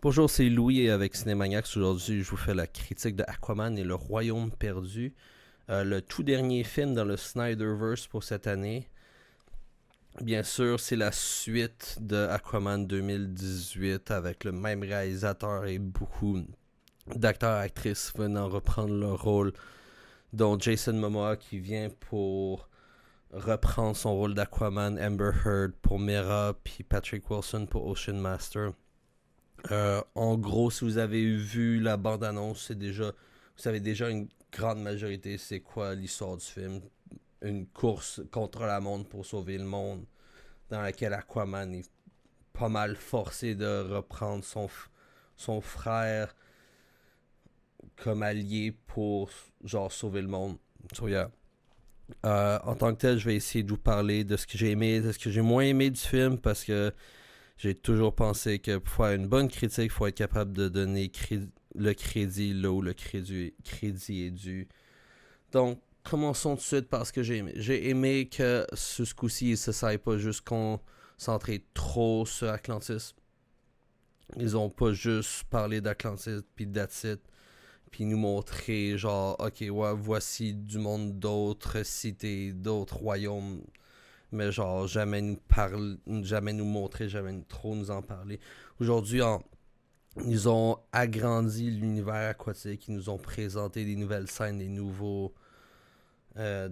Bonjour, c'est Louis et avec Cinémaniacs. Aujourd'hui, je vous fais la critique de Aquaman et le Royaume perdu. Le tout dernier film dans le Snyderverse pour cette année. Bien sûr, c'est la suite de Aquaman 2018 avec le même réalisateur et beaucoup d'acteurs et actrices venant reprendre leur rôle, dont Jason Momoa qui vient pour reprendre son rôle d'Aquaman, Amber Heard pour Mera, puis Patrick Wilson pour Ocean Master. En gros, si vous avez vu la bande-annonce, vous savez déjà une grande majorité c'est quoi l'histoire du film. Une course contre la montre pour sauver le monde, dans laquelle Aquaman est pas mal forcé de reprendre son frère comme allié pour genre sauver le monde. So, yeah. En tant que tel, je vais essayer de vous parler de ce que j'ai aimé, de ce que j'ai moins aimé du film parce que j'ai toujours pensé que pour faire une bonne critique, il faut être capable de donner le crédit là où le crédit est dû. Donc, commençons tout de suite par ce que j'ai aimé. J'ai aimé que ce coup-ci, ils ne se soient pas juste concentrés trop sur Atlantis. Ils ont pas juste parlé d'Atlantis puis that's it. Puis nous montrer genre, ok, ouais, voici du monde d'autres cités, d'autres royaumes, mais genre jamais nous montrer, jamais trop nous en parler. Aujourd'hui, ils ont agrandi l'univers aquatique, ils nous ont présenté des nouvelles scènes, des nouveaux... euh,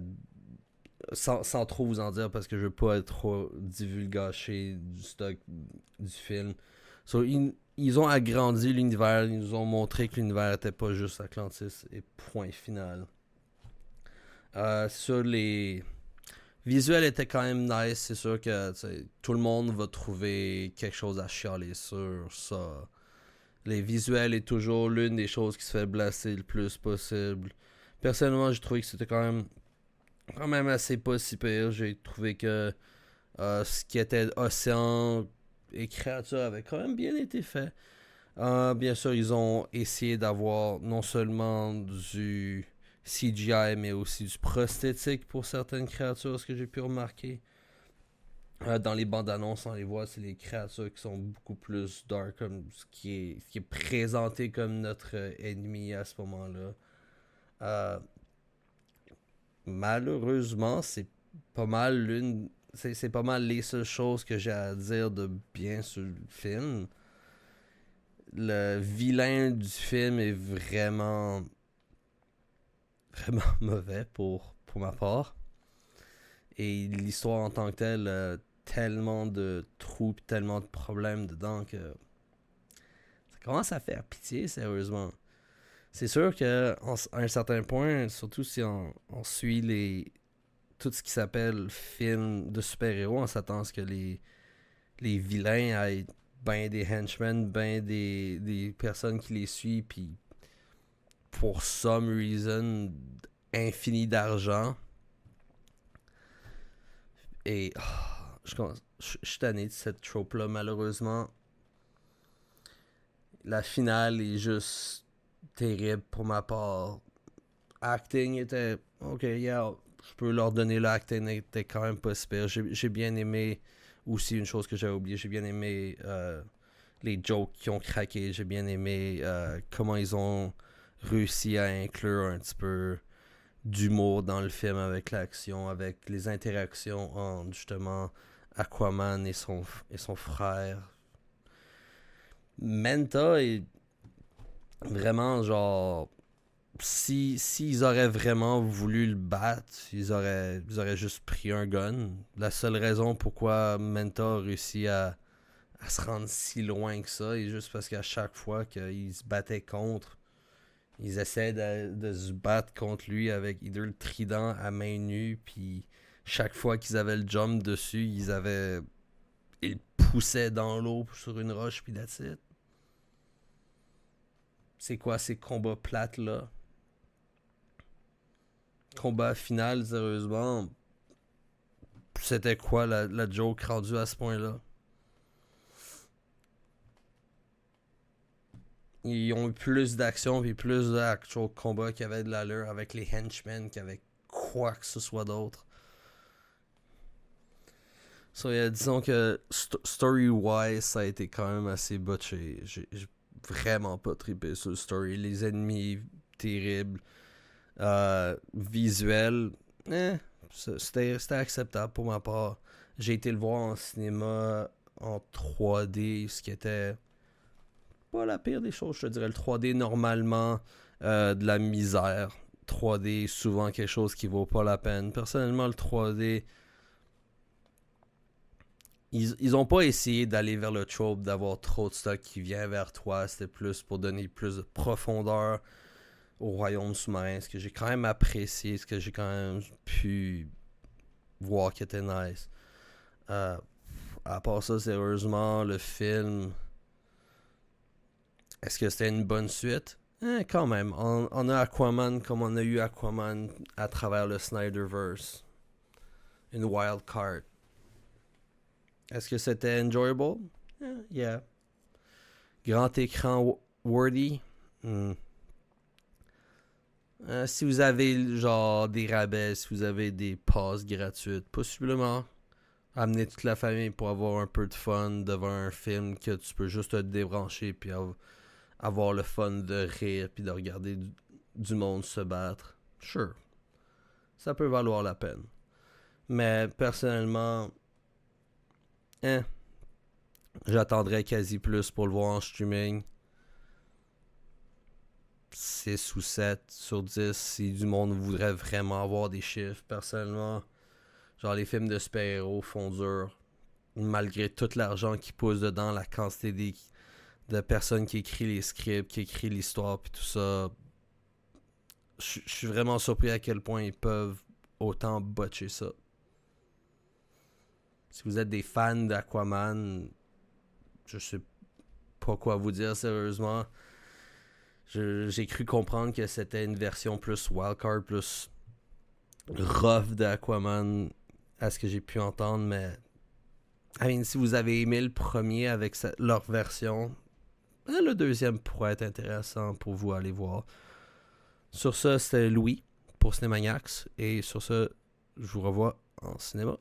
sans trop vous en dire parce que je veux pas être trop divulgaché du stock du film. So, ils ont agrandi l'univers, ils nous ont montré que l'univers était pas juste Atlantis et point final. Sur les visuels était quand même nice. C'est sûr que tout le monde va trouver quelque chose à chialer sur ça. Les visuels est toujours l'une des choses qui se fait blesser le plus possible. Personnellement, j'ai trouvé que c'était quand même assez pas si pire. J'ai trouvé que ce qui était océan et créature avait quand même bien été fait. Bien sûr, ils ont essayé d'avoir non seulement du CGI, mais aussi du prosthétique pour certaines créatures, ce que j'ai pu remarquer. Dans les bandes annonces, on les voit, c'est les créatures qui sont beaucoup plus dark, comme ce qui est présenté comme notre ennemi à ce moment-là. Euh, Malheureusement, pas mal c'est pas mal les seules choses que j'ai à dire de bien sur le film. Le vilain du film est vraiment mauvais pour ma part. Et l'histoire en tant que telle, tellement de trous et tellement de problèmes dedans que ça commence à faire pitié, sérieusement. C'est sûr qu'à un certain point, surtout si on suit tout ce qui s'appelle film de super-héros, on s'attend à ce que les vilains aient ben des henchmen, ben des personnes qui les suivent, puis pour some reason, infini d'argent. Et je suis tanné de cette trope-là, malheureusement. La finale est juste terrible pour ma part. Acting était ok, yeah, je peux leur donner l'acting était quand même pas super. J'ai bien aimé aussi une chose que j'avais oublié, j'ai bien aimé les jokes qui ont craqué, j'ai bien aimé comment ils ont réussi à inclure un petit peu d'humour dans le film avec l'action, avec les interactions entre justement Aquaman et son frère. Menta est vraiment genre s'ils auraient vraiment voulu le battre, ils auraient juste pris un gun. La seule raison pourquoi Menta a réussi à se rendre si loin que ça est juste parce qu'à chaque fois qu'ils se battaient contre, ils essaient de se battre contre lui avec either le trident à main nue, puis chaque fois qu'ils avaient le jump dessus, ils poussaient dans l'eau sur une roche, puis that's it. C'est quoi ces combats plates là? Combat final, sérieusement, c'était quoi la joke rendue à ce point-là? Ils ont eu plus d'action et plus d'actual combat qui avait de l'allure avec les henchmen qu'avec quoi que ce soit d'autre. So, disons que story-wise, ça a été quand même assez botché. vraiment pas trippé sur le story. Les ennemis, terribles. Visuel, c'était acceptable pour ma part. J'ai été le voir en cinéma en 3D, ce qui était pas la pire des choses, je te dirais. Le 3D, normalement, de la misère. 3D, souvent quelque chose qui vaut pas la peine. Personnellement, le 3D, ils ont pas essayé d'aller vers le trope d'avoir trop de stock qui vient vers toi. C'était plus pour donner plus de profondeur au royaume sous-marin. Ce que j'ai quand même apprécié, ce que j'ai quand même pu voir qui était nice. À part ça, sérieusement, le film, est-ce que c'était une bonne suite? Quand même. On a Aquaman comme on a eu Aquaman à travers le Snyderverse. Une wild card. Est-ce que c'était enjoyable? Yeah. Grand écran worthy? Si vous avez genre des rabais, si vous avez des passes gratuites, possiblement amener toute la famille pour avoir un peu de fun devant un film que tu peux juste te débrancher puis avoir le fun de rire puis de regarder du monde se battre. Sure. Ça peut valoir la peine. Mais personnellement, j'attendrais quasi plus pour le voir en streaming. 6 ou 7 sur 10 si du monde voudrait vraiment avoir des chiffres. Personnellement, genre les films de super-héros font dur. Malgré tout l'argent qui pousse dedans, la quantité de personnes qui écrivent les scripts, qui écrivent l'histoire puis tout ça, je suis vraiment surpris à quel point ils peuvent autant botcher ça. Si vous êtes des fans d'Aquaman, je sais pas quoi vous dire sérieusement. J'ai cru comprendre que c'était une version plus wildcard, plus rough d'Aquaman à ce que j'ai pu entendre, mais si vous avez aimé le premier avec leur version, le deuxième pourrait être intéressant pour vous aller voir. Sur ça, c'était Louis pour Cinémaniacs, et sur ça, je vous revois en cinéma.